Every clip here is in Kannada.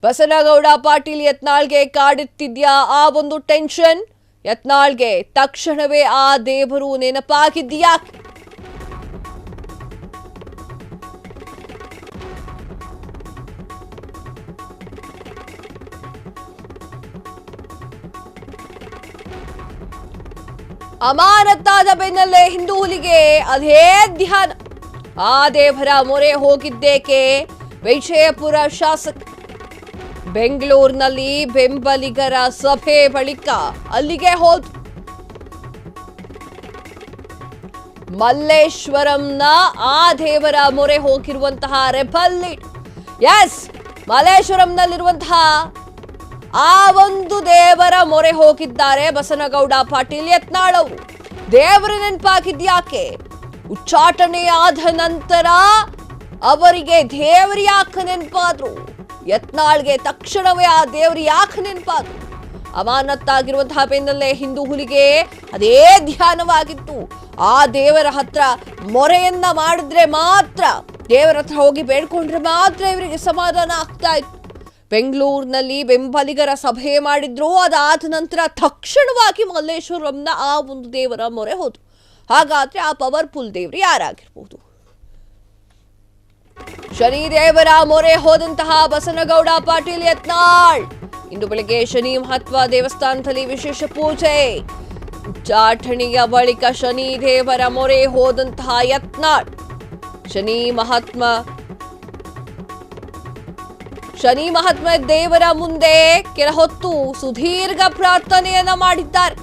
ಬಸನಗೌಡ ಪಾಟೀಲ್ ಯತ್ನಾಳ್ಗೆ ಕಾಡುತ್ತಿದ್ಯಾ ಆ ಒಂದು ಟೆನ್ಷನ್? ಯತ್ನಾಳ್ಗೆ ತಕ್ಷಣವೇ ಆ ದೇವರು ನೆನಪಾಗಿದ್ಯಾ? ಅಮಾನತಾದ ಬೆನ್ನಲ್ಲೇ ಹಿಂದೂ ಹುಲಿಗೆ ಅದೇ ಧ್ಯಾನ. ಆ ದೇವರ ಮೊರೆ ಹೋಗಿದ್ದೇಕೆ? ವಿಜಯಪುರ ಶಾಸಕ ಬೆಂಗಳೂರಿನಲ್ಲಿ ಬೆಂಬಲಿಗರ ಸಭೆ ಬಳಿಕ ಅಲ್ಲಿಗೆ ಹೋದ. ಮಲ್ಲೇಶ್ವರಂನ ಆ ದೇವರ ಮೊರೆ ಹೋಗಿರುವಂತಹ ರೆಬಲ್ ಲೀಡ್. ಎಸ್, ಮಲ್ಲೇಶ್ವರಂನಲ್ಲಿರುವಂತಹ ಆ ಒಂದು ದೇವರ ಮೊರೆ ಹೋಗಿದ್ದಾರೆ ಬಸನಗೌಡ ಪಾಟೀಲ್ ಯತ್ನಾಳ್ ಅವರು. ದೇವರ ನೆನಪಾಗಿದ್ಯಾಕೆ? ಉಚ್ಚಾಟನೆ ಆದ ನಂತರ ಅವರಿಗೆ ದೇವರು ಯಾಕೆ ನೆನಪಾದ್ರು? ಯತ್ನಾಳ್ಗೆ ತಕ್ಷಣವೇ ಆ ದೇವರು ಯಾಕೆ ನೆನಪಾದ್ರು? ಅಮಾನತ್ತಾಗಿರುವಂತಹ ಬೆನ್ನಲ್ಲೇ ಹಿಂದೂ ಹುಲಿಗೆ ಅದೇ ಧ್ಯಾನವಾಗಿತ್ತು. ಆ ದೇವರ ಹತ್ರ ಮೊರೆಯನ್ನ ಮಾಡಿದ್ರೆ ಮಾತ್ರ, ದೇವರ ಹತ್ರ ಹೋಗಿ ಬೇಡ್ಕೊಂಡ್ರೆ ಮಾತ್ರ ಇವರಿಗೆ ಸಮಾಧಾನ ಆಗ್ತಾ ಇತ್ತು. ಬೆಂಗಳೂರಿನಲ್ಲಿ ಬೆಂಬಲಿಗರ ಸಭೆ ಮಾಡಿದ್ರು. ಅದಾದ ನಂತರ ತಕ್ಷಣವಾಗಿ ಮಲ್ಲೇಶ್ವರಂನ ಆ ಒಂದು ದೇವರ ಮೊರೆ ಹೋದ್ರು. ಹಾಗಾದ್ರೆ ಆ ಪವರ್ಫುಲ್ ದೇವರು ಯಾರಾಗಿರ್ಬೋದು? ಶನಿ ದೇವರ ಮೊರೆ ಹೋದಂತಹ ಬಸನಗೌಡ ಪಾಟೀಲ್ ಯತ್ನಾಳ್ ಇಂದು ಬೆಳಗ್ಗೆ ಶನಿ ಮಹತ್ವ ದೇವಸ್ಥಾನದಲ್ಲಿ ವಿಶೇಷ ಪೂಜೆ. ಉಚ್ಚಾಟನೆಯ ಬಳಿಕ ಶನಿ ದೇವರ ಮೊರೆ ಹೋದಂತಹ ಯತ್ನಾಳ್ ಶನಿ ಮಹಾತ್ಮ ದೇವರ ಮುಂದೆ ಕೆಲ ಹೊತ್ತು ಸುದೀರ್ಘ ಪ್ರಾರ್ಥನೆಯನ್ನ ಮಾಡಿದ್ದಾರೆ.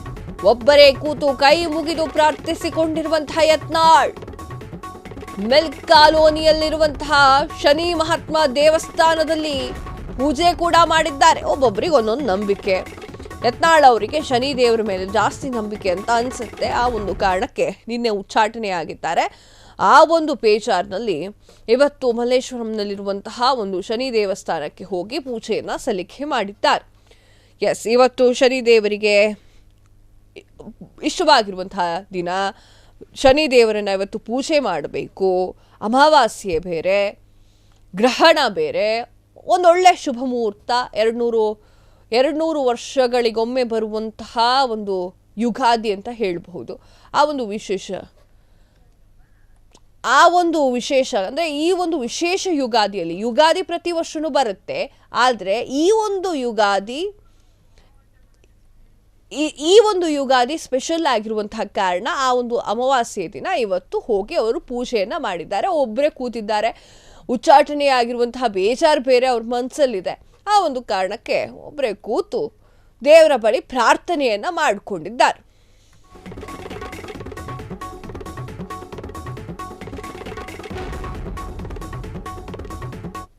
ಒಬ್ಬರೇ ಕೂತು ಕೈ ಮುಗಿದು ಪ್ರಾರ್ಥಿಸಿಕೊಂಡಿರುವಂತಹ ಯತ್ನಾಳ್ ಮಿಲ್ಕ್ ಕಾಲೋನಿಯಲ್ಲಿರುವಂತಹ ಶನಿ ಮಹಾತ್ಮ ದೇವಸ್ಥಾನದಲ್ಲಿ ಪೂಜೆ ಕೂಡ ಮಾಡಿದ್ದಾರೆ. ಒಬ್ಬೊಬ್ಬರಿಗೆ ಒಂದೊಂದು ನಂಬಿಕೆ. ಯತ್ನಾಳ್ ಅವರಿಗೆ ಶನಿ ದೇವರ ಮೇಲೆ ಜಾಸ್ತಿ ನಂಬಿಕೆ ಅಂತ ಅನ್ಸುತ್ತೆ. ಆ ಒಂದು ಕಾರಣಕ್ಕೆ ನಿನ್ನೆ ಉಚ್ಚಾಟನೆ ಆಗಿದ್ದಾರೆ. ಆ ಒಂದು ಪೇಜಾರ್ನಲ್ಲಿ ಇವತ್ತು ಮಲ್ಲೇಶ್ವರಂನಲ್ಲಿರುವಂತಹ ಒಂದು ಶನಿ ದೇವಸ್ಥಾನಕ್ಕೆ ಹೋಗಿ ಪೂಜೆಯನ್ನ ಸಲ್ಲಿಕೆ ಮಾಡಿದ್ದಾರೆ. ಎಸ್, ಇವತ್ತು ಶನಿ ದೇವರಿಗೆ ಇಷ್ಟವಾಗಿರುವಂತಹ ದಿನ. ಶನಿ ದೇವರನ್ನ ಇವತ್ತು ಪೂಜೆ ಮಾಡಬೇಕು. ಅಮಾವಾಸ್ಯೆ ಬೇರೆ, ಗ್ರಹಣ ಬೇರೆ, ಒಂದೊಳ್ಳೆ ಶುಭ ಮುಹೂರ್ತ. 200 ವರ್ಷಗಳಿಗೊಮ್ಮೆ ಬರುವಂತಹ ಒಂದು ಯುಗಾದಿ ಅಂತ ಹೇಳಬಹುದು. ಆ ಒಂದು ವಿಶೇಷ ಅಂದರೆ ಈ ಒಂದು ವಿಶೇಷ ಯುಗಾದಿಯಲ್ಲಿ, ಯುಗಾದಿ ಪ್ರತಿ ವರ್ಷನೂ ಬರುತ್ತೆ, ಆದರೆ ಈ ಒಂದು ಯುಗಾದಿ ಸ್ಪೆಷಲ್ ಆಗಿರುವಂತಹ ಕಾರಣ ಆ ಒಂದು ಅಮಾವಾಸ್ಯೆ ದಿನ ಇವತ್ತು ಹೋಗಿ ಅವರು ಪೂಜೆಯನ್ನ ಮಾಡಿದ್ದಾರೆ. ಒಬ್ಬರೇ ಕೂತಿದ್ದಾರೆ. ಉಚ್ಚಾಟನೆ ಆಗಿರುವಂತಹ ಬೇಜಾರು ಬೇರೆ ಅವ್ರ ಮನಸ್ಸಲ್ಲಿದೆ. ಆ ಒಂದು ಕಾರಣಕ್ಕೆ ಒಬ್ಬರೇ ಕೂತು ದೇವರ ಬಳಿ ಪ್ರಾರ್ಥನೆಯನ್ನ ಮಾಡಿಕೊಂಡಿದ್ದಾರೆ.